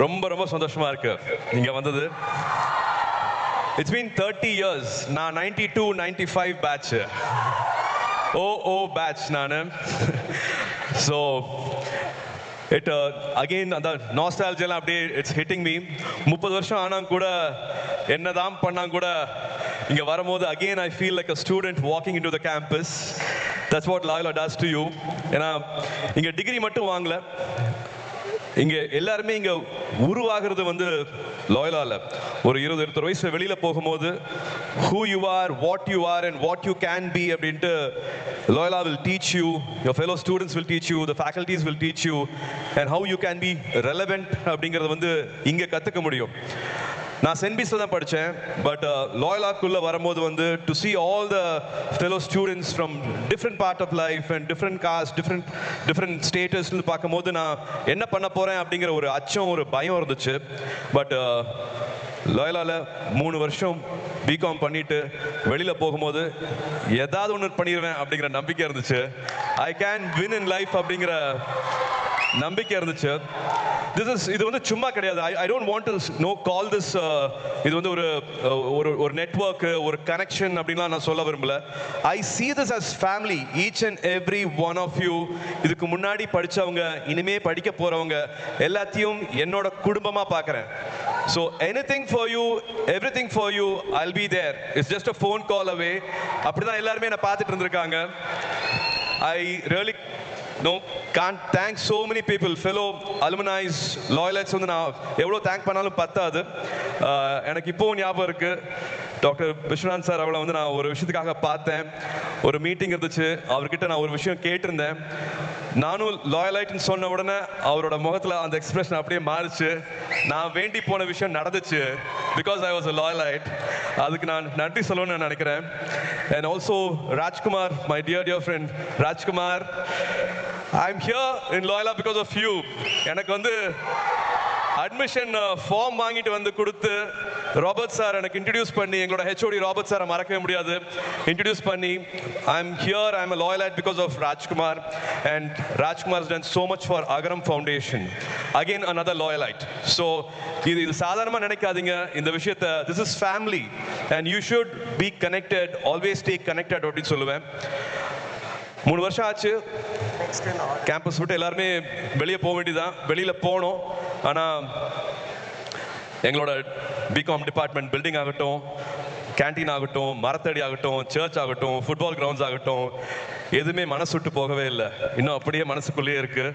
ரொம்ப ரொம்ப சந்தோஷமா இருக்கு நீங்க வந்தது. It's been 30 years. நான் 92 95 பேட்ச். ஓ பேட்ச் நானு. So it again அந்த நாஸ்டால்ஜியா அப்படியே இட்ஸ் ஹிட்டிங் மீ. 30 வருஷம் ஆனா கூட என்னதான் பண்ணா கூட இங்க வரும்போது again I feel like a student walking into the campus. That's what Loyola does to you. ஏன்னா இங்க டிகிரி மட்டும் வாங்கல, இங்க எல்லாருமே இங்க உருவாகிறது வந்து லாயலால. ஒரு 20 வயசு வெளியில போகும்போது who you are, what you are and what you can be அப்படின்ட்டு Loyola will teach you, your fellow students will teach you, the faculties will teach you and how you can be relevant அப்படிங்கறது வந்து இங்க கத்துக்க முடியும். நான் send பீஸ்ல தான் படித்தேன், but லாயலாக்குள்ள வரும்போது வந்து to see all the fellow students from different part of life and different caste, different statusன்னு பார்க்கும்போது நான் என்ன பண்ண போறேன் அப்படிங்கிற ஒரு அச்சம், ஒரு பயம் இருந்துச்சு. பட் லாயலால 3 வருஷம் பிகாம் பண்ணிட்டு வெளியில போகும்போது ஏதாவது ஒன்று பண்ணிடுவேன் அப்படிங்கிற நம்பிக்கை இருந்துச்சு. I can win in life அப்படிங்கிற நம்பிக்கை இருந்துச்சு. இது வந்து சும்மா கிடையாது. I don't want to call this இது வந்து ஒரு நெட்வொர்க், ஒரு கனெக்ஷன் அப்படின்லாம் நான் சொல்ல விரும்பல. ஐ see this as family, each and every one of you. இதுக்கு முன்னாடி படிச்சவங்க, இனிமே படிக்க போறவங்க எல்லாத்தையும் என்னோட குடும்பமா பார்க்கறேன். So anything for you, everything for you, I'll be there. It's just a phone call away. அப்படிதான் எல்லாரும் என்ன பார்த்துட்டு இருந்திருக்காங்க. I really can't thank so many people, fellow alumni, loyalists வந்து நான் எவ்வளோ தேங்க் பண்ணாலும் பத்தாது. எனக்கு இப்போ ஞாபகம் இருக்கு, டாக்டர் விஸ்வநாத் சார் அவளை வந்து நான் ஒரு விஷயத்துக்காக பார்த்தேன். ஒரு மீட்டிங் இருந்துச்சு, அவர்கிட்ட நான் ஒரு விஷயம் கேட்டிருந்தேன். நானும் லாயலைட்னு சொன்ன உடனே அவரோட முகத்தில் அந்த எக்ஸ்பிரஷன் அப்படியே மாறிச்சு. நான் வேண்டி போன விஷயம் நடந்துச்சு, பிகாஸ் ஐ வாஸ் அ லாயலைட். அதுக்கு நான் நன்றி சொல்லணும்னு நான் நினைக்கிறேன். And also Rajkumar, my dear friend Rajkumar, I'm here in Loyola because of you. எனக்கு வந்து அட்மிஷன் ஃபார்ம் வாங்கிட்டு வந்து கொடுத்து ராபர்ட் சார் எனக்கு இன்ட்ரடியூஸ் பண்ணி, எங்களோட ஹெச்ஓடி ராபர்ட் சாரை மறக்கவே முடியாது, இன்ட்ரடியூஸ் பண்ணி I'm here, I'm a loyalite because of Rajkumar, and Rajkumar has done so much for Agaram Foundation. Again another loyalite. So இது சாதாரணமா நினைக்காதீங்க இந்த விஷயத்தை. This is family and you should be connected, always stay connected அப்படின்னு சொல்லுவேன். 3 வருஷம் ஆச்சு campus விட்டு எல்லாருமே வெளியே போக வேண்டியதான். வெளியில போனோம், ஆனால் எங்களோட பிகாம் டிபார்ட்மெண்ட் பில்டிங் ஆகட்டும், கேன்டீன் ஆகட்டும், மரத்தடி ஆகட்டும், சர்ச் ஆகட்டும், ஃபுட்பால் கிரவுண்ட்ஸ் ஆகட்டும், எதுவுமே மனசு விட்டு போகவே இல்லை. இன்னும் அப்படியே மனசுக்குள்ளேயே இருக்கு.